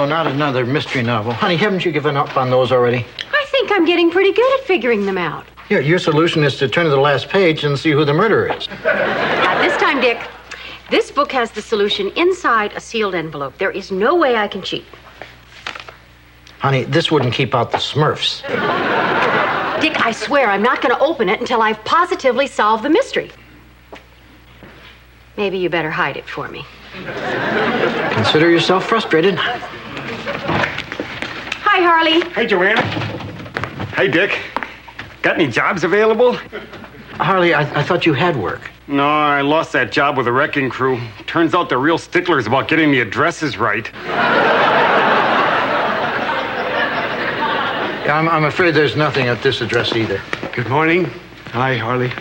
no, not another mystery novel. Honey, haven't you given up on those already? I think I'm getting pretty good at figuring them out. Yeah, your solution is to turn to the last page and see who the murderer is. Not this time, Dick. This book has the solution inside a sealed envelope. There is no way I can cheat. Honey, this wouldn't keep out the Smurfs. Dick, I swear I'm not going to open it until I've positively solved the mystery. Maybe you better hide it for me. Consider yourself frustrated. Hi, Harley. Hey, Joanne. Hey, Dick. Got any jobs available? Harley, I thought you had work. No, I lost that job with the wrecking crew. Turns out they're real sticklers about getting the addresses right. Yeah, I'm afraid there's nothing at this address either. Good morning. Hi, Harley.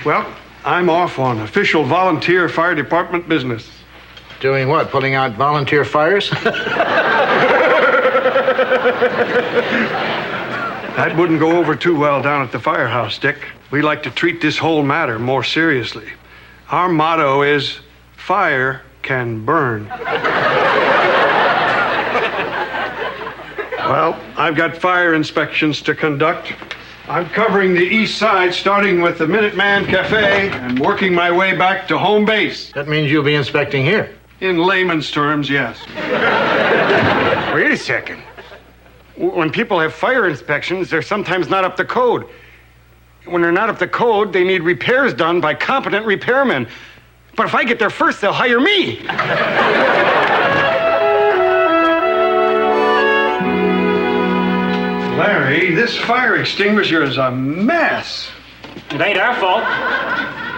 Well, I'm off on official volunteer fire department business. Doing what? Putting out volunteer fires? That wouldn't go over too well down at the firehouse, Dick. We like to treat this whole matter more seriously. Our motto is, fire can burn. Well, I've got fire inspections to conduct. I'm covering the east side, starting with the Minuteman Cafe and working my way back to home base. That means you'll be inspecting here. In layman's terms, yes. Wait a second. When people have fire inspections, they're sometimes not up to code. When they're not up to code, they need repairs done by competent repairmen. But if I get there first, they'll hire me. Larry, this fire extinguisher is a mess. It ain't our fault.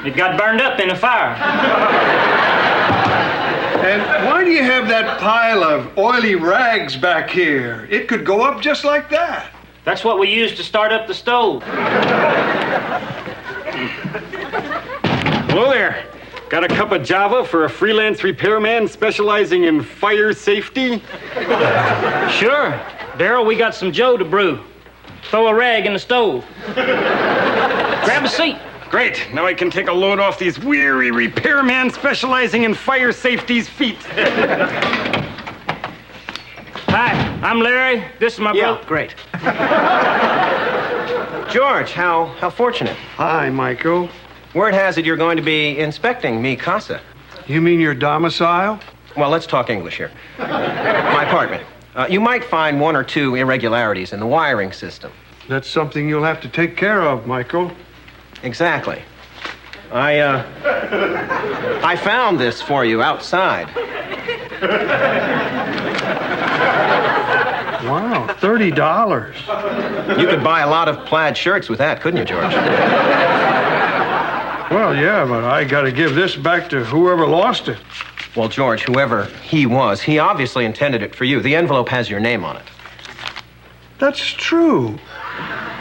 It got burned up in a fire. And why do you have that pile of oily rags back here? It could go up just like that. That's what we used to start up the stove. Hello there. Got a cup of Java for a freelance repairman specializing in fire safety? Sure. Darryl, we got some Joe to brew. Throw a rag in the stove. Grab a seat. Great. Now I can take a load off these weary repairmen specializing in fire safety's feet. Hi, I'm Larry. This is my brother. Great. George, how fortunate. Hi, Michael. Word has it you're going to be inspecting mi casa. You mean your domicile? Well, let's talk English here. My apartment. You might find one or two irregularities in the wiring system. That's something you'll have to take care of, Michael. Exactly. I found this for you outside. Wow, $30. You could buy a lot of plaid shirts with that, couldn't you, George? Well, yeah, but I got to give this back to whoever lost it. Well, George, whoever he was, he obviously intended it for you. The envelope has your name on it. That's true.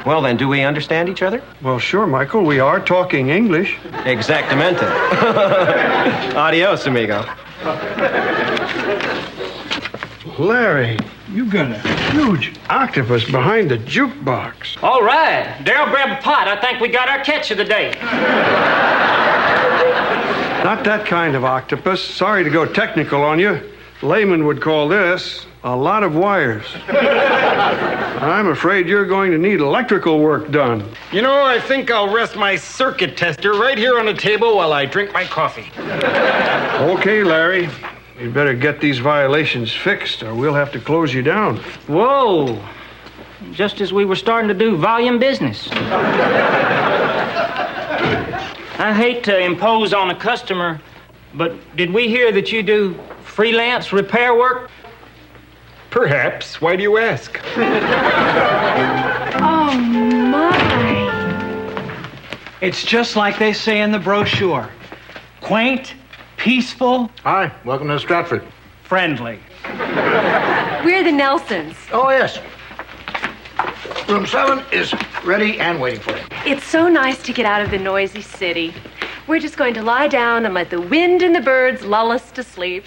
Well, then, do we understand each other? Well, sure, Michael. We are talking English. Exactamente. Adios, amigo. Larry, you got a huge octopus behind the jukebox. All right. Darryl, grab a pot. I think we got our catch of the day. Not that kind of octopus. Sorry to go technical on you. Layman would call this a lot of wires. I'm afraid you're going to need electrical work done. You know, I think I'll rest my circuit tester right here on the table while I drink my coffee. Okay, Larry. You better get these violations fixed or we'll have to close you down. Whoa. Just as we were starting to do volume business. I hate to impose on a customer, but did we hear that you do freelance repair work? Perhaps. Why do you ask? Oh, my. It's just like they say in the brochure. Quaint, peaceful, Hi, welcome to Stratford. friendly. We're the Nelsons. Oh, yes. Room 7 is ready and waiting for you. It's so nice to get out of the noisy city. We're just going to lie down and let the wind and the birds lull us to sleep.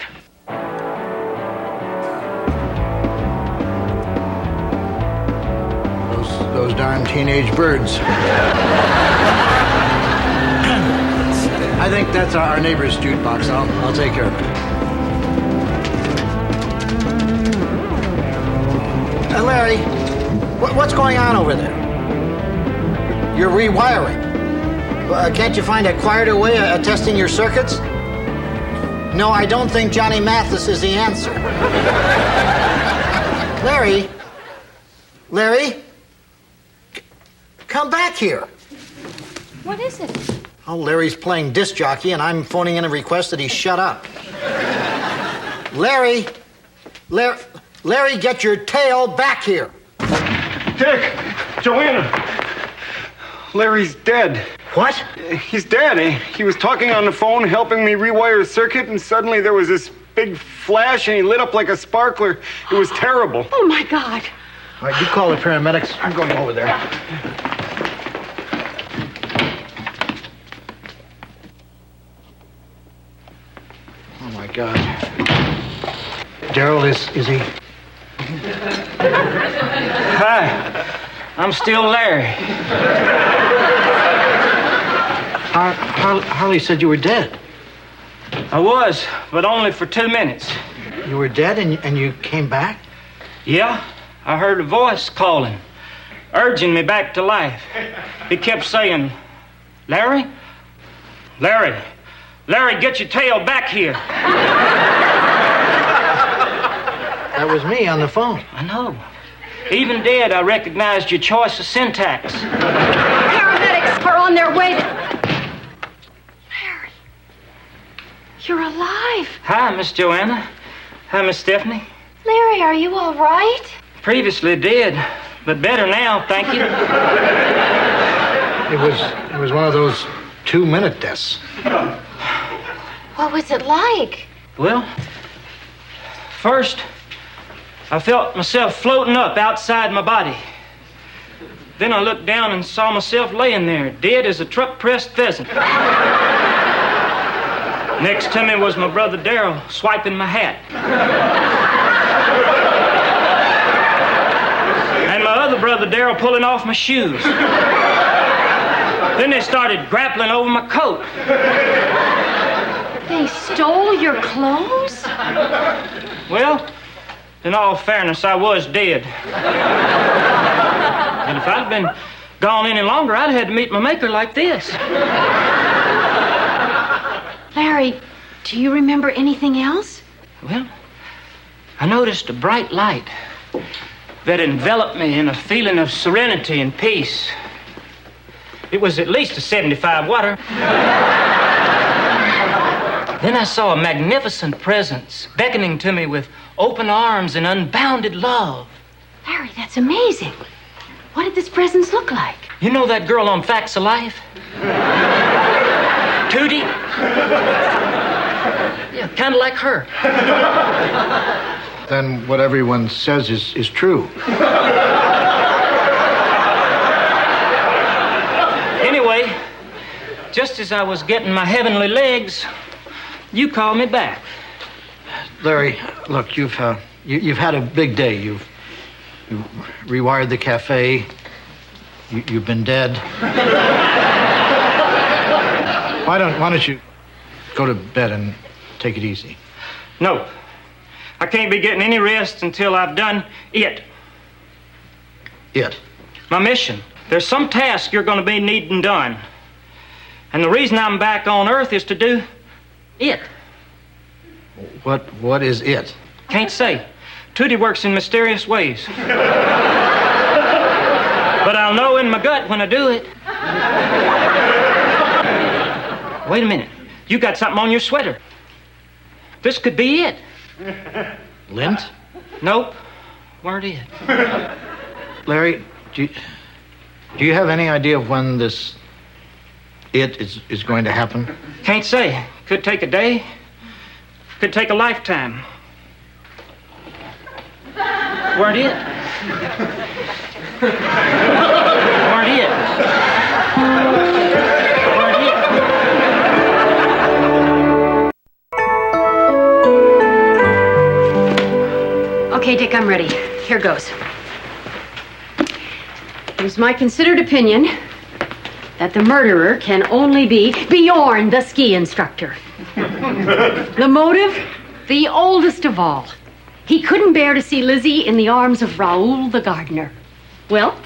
Those darn teenage birds. I think that's our neighbor's jukebox. I'll take care of it. Larry, what's going on over there? You're rewiring. Can't you find a quieter way of testing your circuits? No, I don't think Johnny Mathis is the answer. Larry? Larry? Come back here. What is it? Oh, Larry's playing disc jockey, and I'm phoning in a request that he shut up. Larry, get your tail back here. Dick! Joanna! Larry's dead. What? He's dead. He was talking on the phone, helping me rewire a circuit, and suddenly there was this big flash, and he lit up like a sparkler. It was terrible. Oh, my God. All right, you call the paramedics. I'm going over there. Oh, my God. Daryl, is he? Hi. I'm still Larry. Harley said you were dead. I was, but only for 2 minutes. You were dead and you came back? Yeah, I heard a voice calling, urging me back to life. He kept saying, Larry? Larry, get your tail back here. That was me on the phone. I know. Even dead, I recognized your choice of syntax. Paramedics are on their way. Larry, you're alive. Hi, Miss Joanna. Hi, Miss Stephanie. Larry, are you all right? Previously dead, but better now, thank you. It was one of those 2-minute deaths. What was it like? Well, first, I felt myself floating up outside my body. Then I looked down and saw myself laying there, dead as a truck-pressed pheasant. Next to me was my brother Darrell, swiping my hat. And my other brother Darrell pulling off my shoes. Then they started grappling over my coat. They stole your clothes? Well, in all fairness, I was dead. And if I'd been gone any longer, I'd had to meet my maker like this. Larry, do you remember anything else? Well, I noticed a bright light that enveloped me in a feeling of serenity and peace. It was at least a 75 water. Then I saw a magnificent presence beckoning to me with open arms and unbounded love. Larry, that's amazing. What did this presence look like? You know that girl on Facts of Life? Tootie? Yeah, kind of like her. Then what everyone says is true. Anyway, just as I was getting my heavenly legs, you called me back. Larry, look, you've had a big day. You've rewired the cafe. You've been dead. Why don't you go to bed and take it easy? No. I can't be getting any rest until I've done it. It? My mission. There's some task you're going to be needing done. And the reason I'm back on Earth is to do it. What is it? Can't say. Tootie works in mysterious ways. But I'll know in my gut when I do it. Wait a minute. You got something on your sweater. This could be it. Lint? Nope. Weren't it. Larry, do you have any idea of when this it is going to happen? Can't say. Could take a day. Could take a lifetime. Weren't it. Weren't it. Weren't it. Okay, Dick, I'm ready. Here goes. It is my considered opinion that the murderer can only be Bjorn, the ski instructor. The motive, the oldest of all. He couldn't bear to see Lizzie in the arms of Raoul the gardener. Well?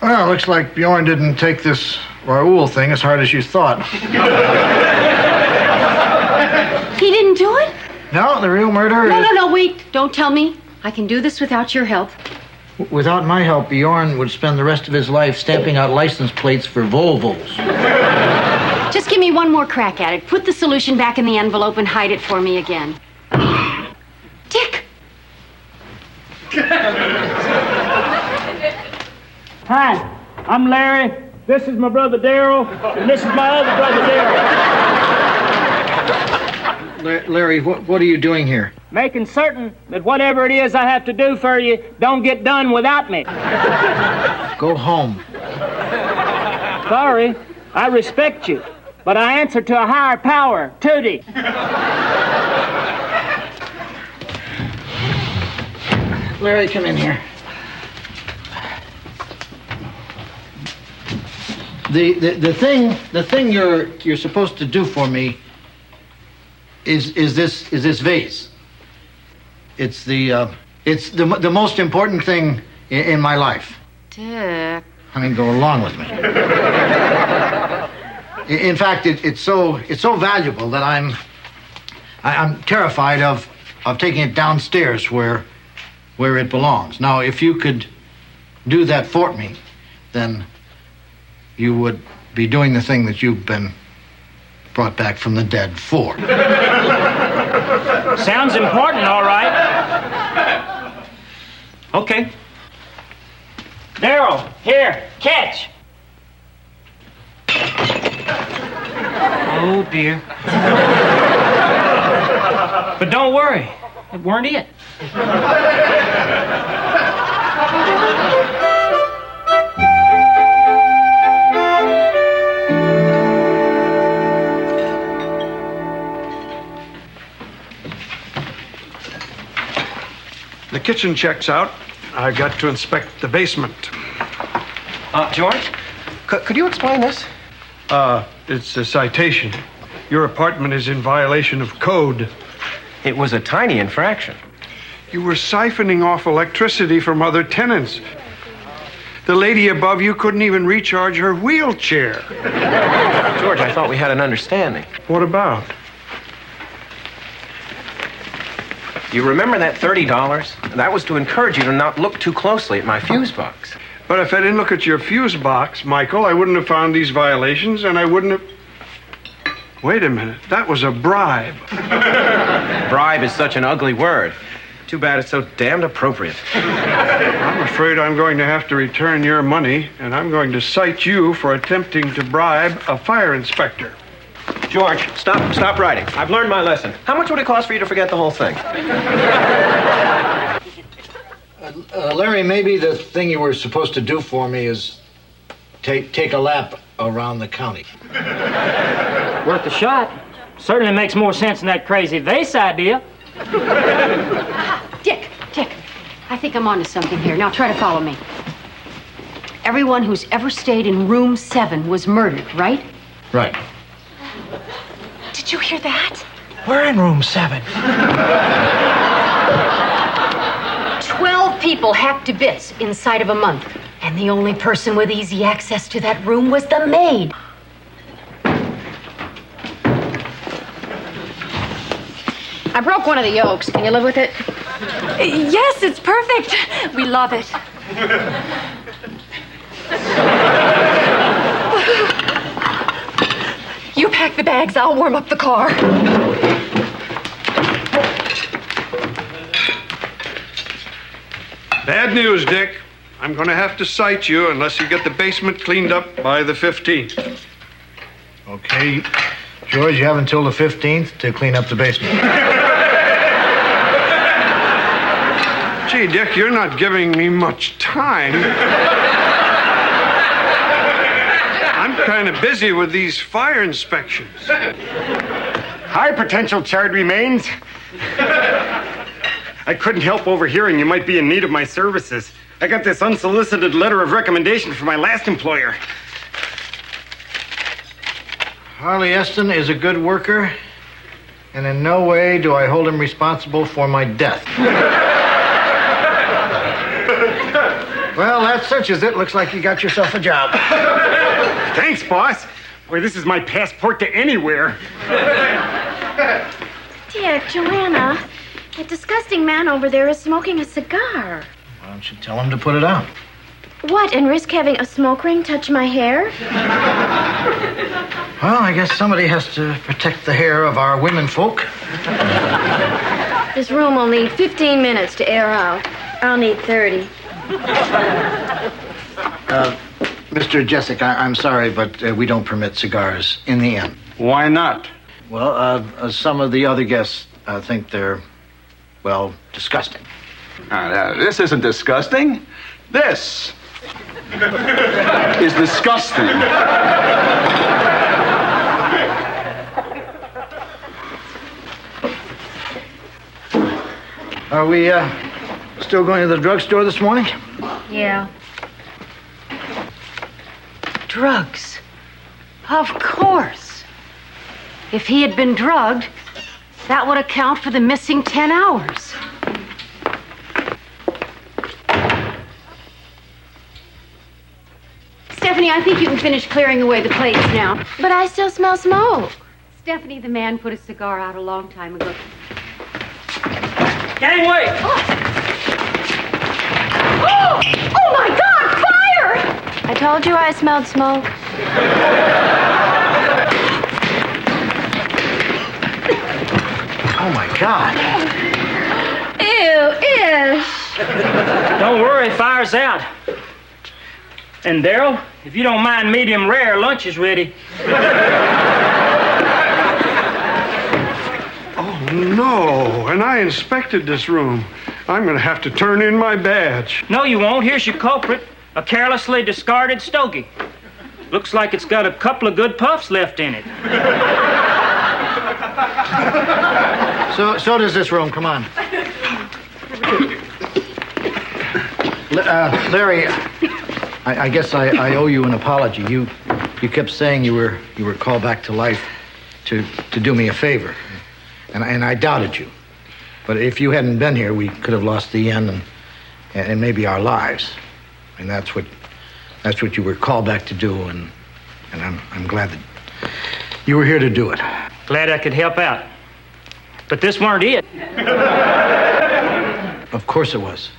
Well, looks like Bjorn didn't take this Raoul thing as hard as you thought. He didn't do it? No, the real murder is... No, wait. Don't tell me. I can do this without your help. Without my help, Bjorn would spend the rest of his life stamping out license plates for Volvos. Just give me one more crack at it. Put the solution back in the envelope and hide it for me again. Dick! Hi, I'm Larry. This is my brother Darryl, and this is my other brother Darryl. Larry, what are you doing here? Making certain that whatever it is I have to do for you don't get done without me. Go home. Sorry, I respect you, but I answer to a higher power, Tootie. Larry, come in here. The thing you're supposed to do for me is this vase. It's the most important thing in my life. Dick. I mean, go along with me. In fact, it's so valuable that I'm terrified of taking it downstairs where it belongs. Now, if you could do that for me, then you would be doing the thing that you've been brought back from the dead for. Sounds important, all right. Okay. Darryl, here, catch. Oh, dear. But don't worry, it weren't it. The kitchen checks out. I've got to inspect the basement. George, could you explain this? It's a citation. Your apartment is in violation of code. It was a tiny infraction. You were siphoning off electricity from other tenants. The lady above you couldn't even recharge her wheelchair. George, I thought we had an understanding. What about? You remember that $30? That was to encourage you to not look too closely at my fuse box. But if I didn't look at your fuse box, Michael, I wouldn't have found these violations, and I wouldn't have... Wait a minute. That was a bribe. Bribe is such an ugly word. Too bad it's so damned appropriate. I'm afraid I'm going to have to return your money, and I'm going to cite you for attempting to bribe a fire inspector. George, stop writing. I've learned my lesson. How much would it cost for you to forget the whole thing? Larry, maybe the thing you were supposed to do for me is take a lap around the county. Worth a shot. Certainly makes more sense than that crazy vase idea. Dick, I think I'm onto something here. Now try to follow me. Everyone who's ever stayed in room 7 was murdered, right? Right. Did you hear that? We're in room 7. 12 people hacked to bits inside of a month. And the only person with easy access to that room was the maid. I broke one of the yolks. Can you live with it? Yes, it's perfect. We love it. You pack the bags, I'll warm up the car. Bad news, Dick. I'm going to have to cite you unless you get the basement cleaned up by the 15th. Okay. George, you have until the 15th to clean up the basement. Gee, Dick, you're not giving me much time. I'm kind of busy with these fire inspections. High potential charred remains. I couldn't help overhearing you might be in need of my services. I got this unsolicited letter of recommendation from my last employer. Harley Eston is a good worker, and in no way do I hold him responsible for my death. Well, that cinches it. Looks like you got yourself a job. Thanks, boss. Boy, this is my passport to anywhere. Dick, Joanna, that disgusting man over there is smoking a cigar. Why don't you tell him to put it out? What, and risk having a smoke ring touch my hair? Well, I guess somebody has to protect the hair of our women folk. This room will need 15 minutes to air out. I'll need 30. Mr. Jessic, I'm sorry, but we don't permit cigars in the inn. Why not? Well, some of the other guests think they're, well, disgusting. This isn't disgusting. This is disgusting. Are we still going to the drugstore this morning? Yeah. Drugs. Of course. If he had been drugged, that would account for the missing 10 hours. Stephanie, I think you can finish clearing away the plates now. But I still smell smoke. Stephanie, the man put a cigar out a long time ago. Gangway! Oh! Oh, my God! Fire! I told you I smelled smoke. Oh, my God. Ew, ish. Don't worry, fire's out. And Daryl, if you don't mind medium rare, lunch is ready. Oh, no. And I inspected this room. I'm going to have to turn in my badge. No, you won't. Here's your culprit. A carelessly discarded stogie. Looks like it's got a couple of good puffs left in it. So does this room. Come on. Larry, I guess I owe you an apology. You kept saying you were called back to life to do me a favor, and I doubted you. But if you hadn't been here, we could have lost the inn and maybe our lives. And that's what you were called back to do, and I'm glad that you were here to do it. Glad I could help out. But this weren't it. Of course it was.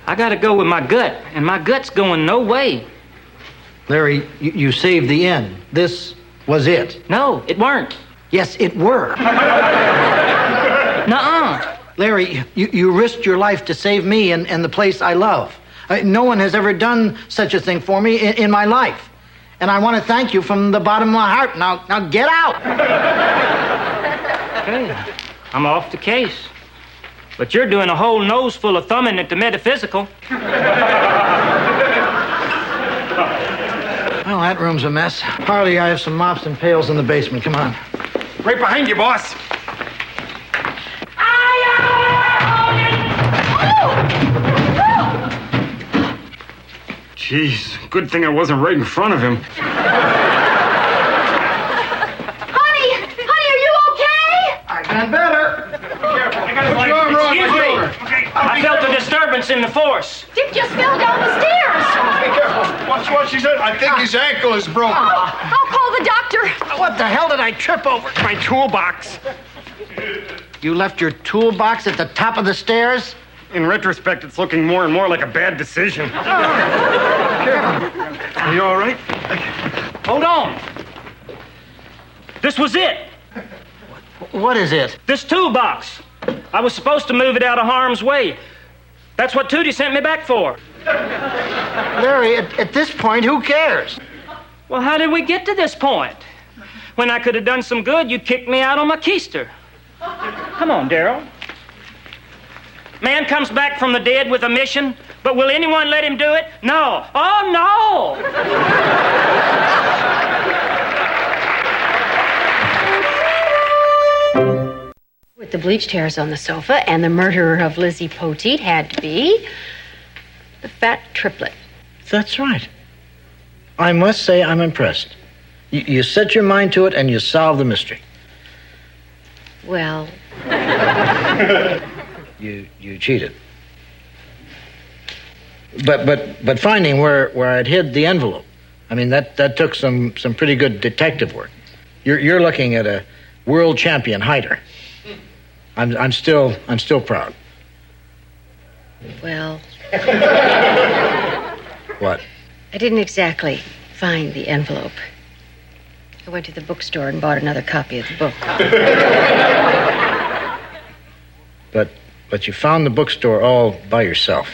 I gotta go with my gut, and my gut's going no way. Larry, you saved the inn. This was it. No, it weren't. Yes, it were. Nuh-uh. Larry, you risked your life to save me and the place I love. No one has ever done such a thing for me in my life. And I want to thank you from the bottom of my heart. Now get out. Okay, I'm off the case. But you're doing a whole nose full of thumbing at the metaphysical. Well, that room's a mess. Harley, I have some mops and pails in the basement. Come on. Right behind you, boss. Jeez, good thing I wasn't right in front of him. Honey, are you okay? I've been better. Careful, I gotta find you. Excuse me. I felt a disturbance in the force. Dick just fell down the stairs. Be careful. Watch what she said. I think his ankle is broken. I'll call the doctor. What the hell did I trip over? My toolbox. You left your toolbox at the top of the stairs? In retrospect, it's looking more and more like a bad decision. Are you all right? Hold on. This was it. What is it? This toolbox. I was supposed to move it out of harm's way. That's what Tootie sent me back for. Larry, at this point, who cares? Well, how did we get to this point? When I could have done some good, you kicked me out on my keister. Come on, Daryl. Man comes back from the dead with a mission, but will anyone let him do it? No. Oh, no! With the bleached hairs on the sofa and the murderer of Lizzie Poteet had to be the fat triplet. That's right. I must say I'm impressed. You set your mind to it and you solve the mystery. Well, You cheated. But finding where I'd hid the envelope, I mean, that took some pretty good detective work. You're looking at a world champion hider. I'm still proud. well, What? I didn't exactly find the envelope. I went to the bookstore and bought another copy of the book. But you found the bookstore all by yourself.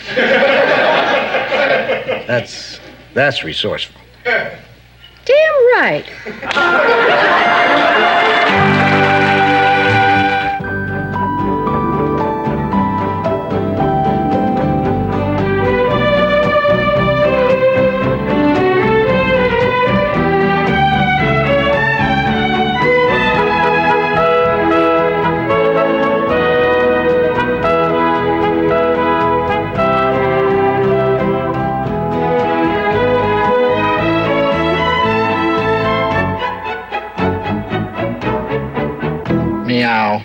That's resourceful. Damn right. Meow.